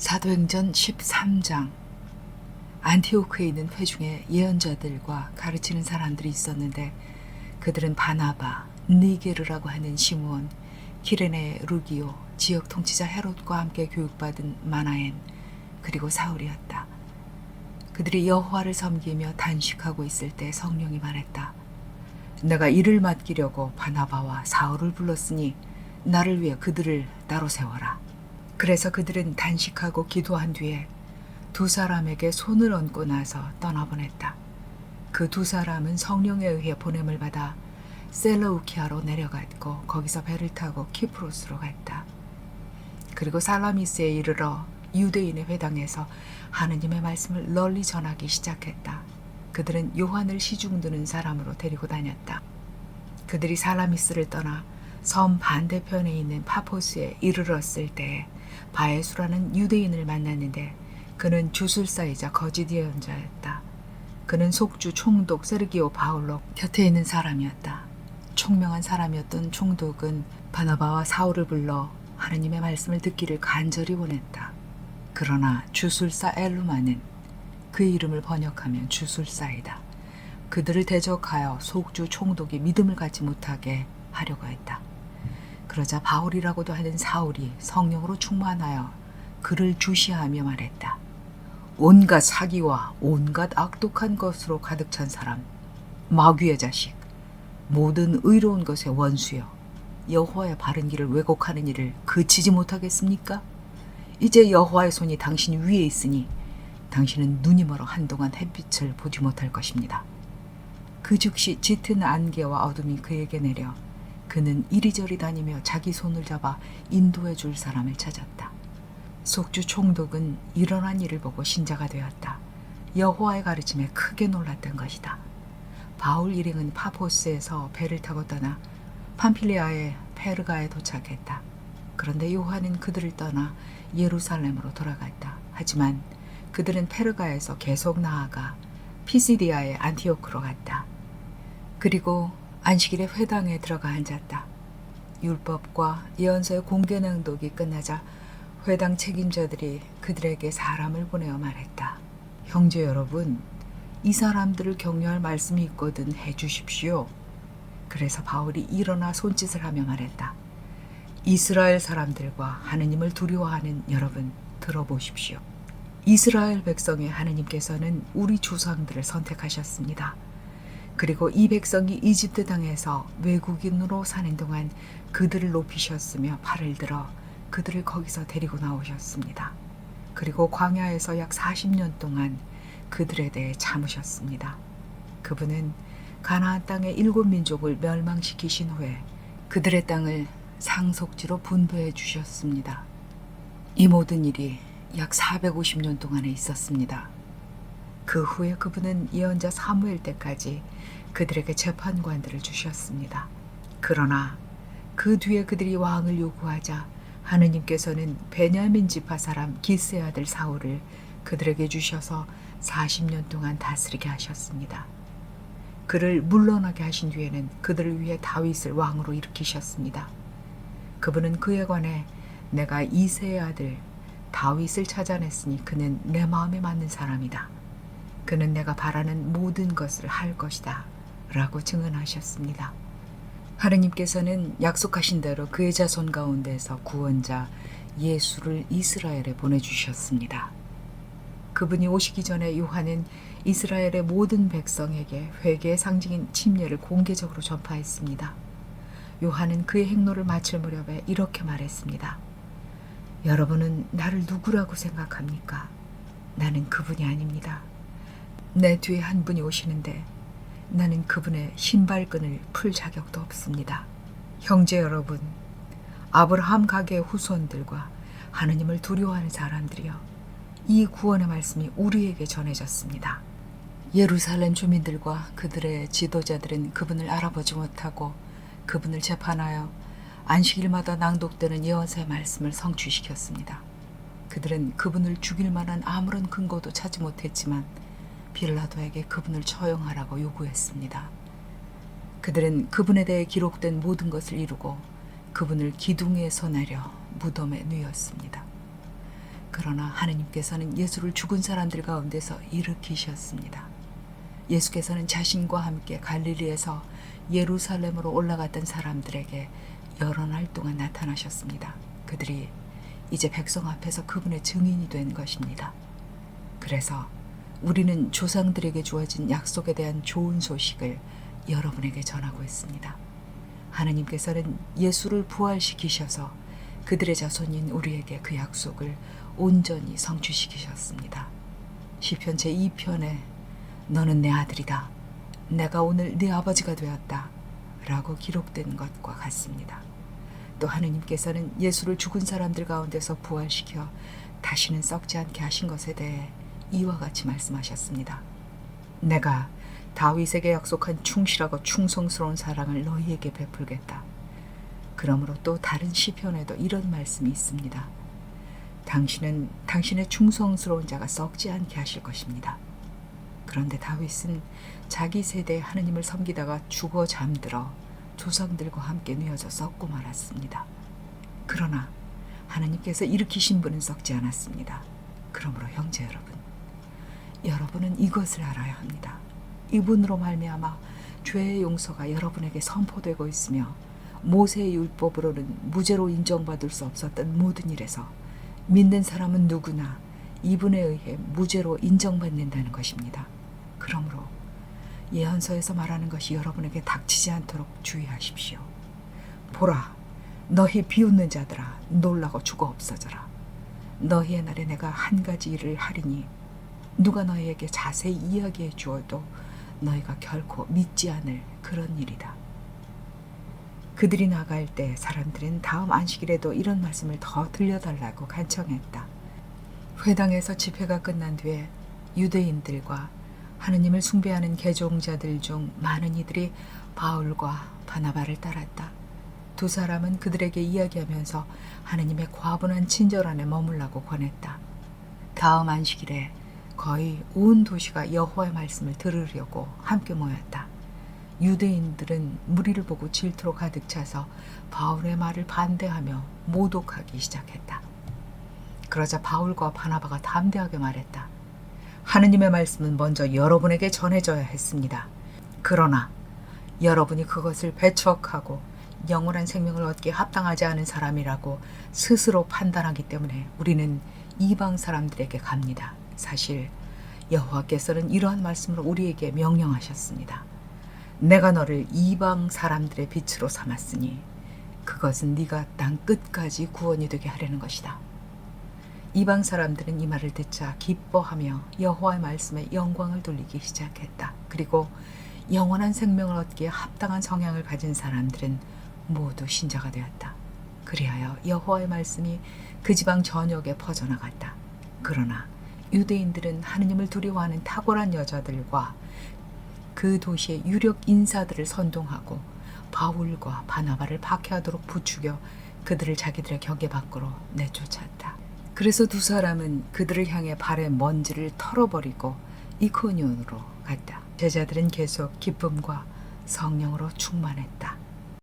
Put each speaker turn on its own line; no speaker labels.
사도행전 13장. 안티오크에 있는 회중에 예언자들과 가르치는 사람들이 있었는데 그들은 바나바, 니게르라고 하는 시므온, 키레네 루기오, 지역 통치자 헤롯과 함께 교육받은 마나엔, 그리고 사울이었다. 그들이 여호와를 섬기며 단식하고 있을 때 성령이 말했다. 내가 이를 맡기려고 바나바와 사울을 불렀으니 나를 위해 그들을 따로 세워라. 그래서 그들은 단식하고 기도한 뒤에 두 사람에게 손을 얹고 나서 떠나보냈다. 그 두 사람은 성령에 의해 보냄을 받아 셀러우키아로 내려갔고 거기서 배를 타고 키프로스로 갔다. 그리고 살라미스에 이르러 유대인의 회당에서 하느님의 말씀을 널리 전하기 시작했다. 그들은 요한을 시중 드는 사람으로 데리고 다녔다. 그들이 살라미스를 떠나 섬 반대편에 있는 파포스에 이르렀을 때에 바에수라는 유대인을 만났는데 그는 주술사이자 거짓 예언자였다. 그는 속주 총독 세르기오 바울로 곁에 있는 사람이었다. 총명한 사람이었던 총독은 바나바와 사울을 불러 하느님의 말씀을 듣기를 간절히 원했다. 그러나 주술사 엘루마는 그의 이름을 번역하면 주술사이다. 그들을 대적하여 속주 총독이 믿음을 갖지 못하게 하려고 했다. 그러자 바울이라고도 하는 사울이 성령으로 충만하여 그를 주시하며 말했다. 온갖 사기와 온갖 악독한 것으로 가득 찬 사람, 마귀의 자식, 모든 의로운 것의 원수여, 여호와의 바른 길을 왜곡하는 일을 그치지 못하겠습니까? 이제 여호와의 손이 당신 위에 있으니 당신은 눈이 멀어 한동안 햇빛을 보지 못할 것입니다. 그 즉시 짙은 안개와 어둠이 그에게 내려 그는 이리저리 다니며 자기 손을 잡아 인도해 줄 사람을 찾았다. 속주 총독은 일어난 일을 보고 신자가 되었다. 여호와의 가르침에 크게 놀랐던 것이다. 바울 일행은 파포스에서 배를 타고 떠나 팜필리아의 페르가에 도착했다. 그런데 요한은 그들을 떠나 예루살렘으로 돌아갔다. 하지만 그들은 페르가에서 계속 나아가 피시디아의 안티오크로 갔다. 그리고 안식일에 회당에 들어가 앉았다. 율법과 예언서의 공개 낭독이 끝나자 회당 책임자들이 그들에게 사람을 보내어 말했다. 형제 여러분, 이 사람들을 격려할 말씀이 있거든 해주십시오. 그래서 바울이 일어나 손짓을 하며 말했다. 이스라엘 사람들과 하느님을 두려워하는 여러분, 들어보십시오. 이스라엘 백성의 하느님께서는 우리 조상들을 선택하셨습니다. 그리고 이 백성이 이집트 땅에서 외국인으로 사는 동안 그들을 높이셨으며 팔을 들어 그들을 거기서 데리고 나오셨습니다. 그리고 광야에서 약 40년 동안 그들에 대해 참으셨습니다. 그분은 가나안 땅의 7민족을 멸망시키신 후에 그들의 땅을 상속지로 분배해 주셨습니다. 이 모든 일이 약 450년 동안에 있었습니다. 그 후에 그분은 예언자 사무엘 때까지 그들에게 재판관들을 주셨습니다. 그러나 그 뒤에 그들이 왕을 요구하자 하느님께서는 베냐민 지파 사람 기스의 아들 사울을 그들에게 주셔서 40년 동안 다스리게 하셨습니다. 그를 물러나게 하신 뒤에는 그들을 위해 다윗을 왕으로 일으키셨습니다. 그분은 그에 관해 내가 이새의 아들 다윗을 찾아냈으니 그는 내 마음에 맞는 사람이다. 그는 내가 바라는 모든 것을 할 것이다. 라고 증언하셨습니다. 하느님께서는 약속하신 대로 그의 자손 가운데서 구원자 예수를 이스라엘에 보내주셨습니다. 그분이 오시기 전에 요한은 이스라엘의 모든 백성에게 회개의 상징인 침례를 공개적으로 전파했습니다. 요한은 그의 행로를 마칠 무렵에 이렇게 말했습니다. 여러분은 나를 누구라고 생각합니까? 나는 그분이 아닙니다. 내 뒤에 한 분이 오시는데 나는 그분의 신발끈을 풀 자격도 없습니다. 형제 여러분, 아브라함 가게의 후손들과 하느님을 두려워하는 사람들이여, 이 구원의 말씀이 우리에게 전해졌습니다. 예루살렘 주민들과 그들의 지도자들은 그분을 알아보지 못하고 그분을 재판하여 안식일마다 낭독되는 예언서의 말씀을 성취시켰습니다. 그들은 그분을 죽일 만한 아무런 근거도 찾지 못했지만 빌라도에게 그분을 처형하라고 요구했습니다. 그들은 그분에 대해 기록된 모든 것을 이루고 그분을 기둥에서 내려 무덤에 뉘었습니다. 그러나 하느님께서는 예수를 죽은 사람들 가운데서 일으키셨습니다. 예수께서는 자신과 함께 갈릴리에서 예루살렘으로 올라갔던 사람들에게 여러 날 동안 나타나셨습니다. 그들이 이제 백성 앞에서 그분의 증인이 된 것입니다. 그래서 우리는 조상들에게 주어진 약속에 대한 좋은 소식을 여러분에게 전하고 있습니다. 하느님께서는 예수를 부활시키셔서 그들의 자손인 우리에게 그 약속을 온전히 성취시키셨습니다. 시편 제2편에 너는 내 아들이다. 내가 오늘 네 아버지가 되었다. 라고 기록된 것과 같습니다. 또 하느님께서는 예수를 죽은 사람들 가운데서 부활시켜 다시는 썩지 않게 하신 것에 대해 이와 같이 말씀하셨습니다. 내가 다윗에게 약속한 충실하고 충성스러운 사랑을 너희에게 베풀겠다. 그러므로 또 다른 시편에도 이런 말씀이 있습니다. 당신은 당신의 충성스러운 자가 썩지 않게 하실 것입니다. 그런데 다윗은 자기 세대에 하느님을 섬기다가 죽어 잠들어 조상들과 함께 뉘어져 썩고 말았습니다. 그러나 하느님께서 일으키신 분은 썩지 않았습니다. 그러므로 형제 여러분은 이것을 알아야 합니다. 이분으로 말미암아 죄의 용서가 여러분에게 선포되고 있으며 모세의 율법으로는 무죄로 인정받을 수 없었던 모든 일에서 믿는 사람은 누구나 이분에 의해 무죄로 인정받는다는 것입니다. 그러므로 예언서에서 말하는 것이 여러분에게 닥치지 않도록 주의하십시오. 보라, 너희 비웃는 자들아, 놀라고 죽어 없어져라. 너희의 날에 내가 한 가지 일을 하리니 누가 너희에게 자세히 이야기해 주어도 너희가 결코 믿지 않을 그런 일이다. 그들이 나갈 때 사람들은 다음 안식일에도 이런 말씀을 더 들려달라고 간청했다. 회당에서 집회가 끝난 뒤에 유대인들과 하느님을 숭배하는 개종자들 중 많은 이들이 바울과 바나바를 따랐다. 두 사람은 그들에게 이야기하면서 하느님의 과분한 친절 안에 머물라고 권했다. 다음 안식일에 거의 온 도시가 여호와의 말씀을 들으려고 함께 모였다. 유대인들은 무리를 보고 질투로 가득 차서 바울의 말을 반대하며 모독하기 시작했다. 그러자 바울과 바나바가 담대하게 말했다. 하느님의 말씀은 먼저 여러분에게 전해져야 했습니다. 그러나 여러분이 그것을 배척하고 영원한 생명을 얻기에 합당하지 않은 사람이라고 스스로 판단하기 때문에 우리는 이방 사람들에게 갑니다. 사실 여호와께서는 이러한 말씀으로 우리에게 명령하셨습니다. 내가 너를 이방 사람들의 빛으로 삼았으니 그것은 네가 땅 끝까지 구원이 되게 하려는 것이다. 이방 사람들은 이 말을 듣자 기뻐하며 여호와의 말씀에 영광을 돌리기 시작했다. 그리고 영원한 생명을 얻기에 합당한 성향을 가진 사람들은 모두 신자가 되었다. 그리하여 여호와의 말씀이 그 지방 전역에 퍼져나갔다. 그러나 유대인들은 하느님을 두려워하는 탁월한 여자들과 그 도시의 유력 인사들을 선동하고 바울과 바나바를 박해하도록 부추겨 그들을 자기들의 경계 밖으로 내쫓았다. 그래서 두 사람은 그들을 향해 발의 먼지를 털어버리고 이코니온으로 갔다. 제자들은 계속 기쁨과 성령으로 충만했다.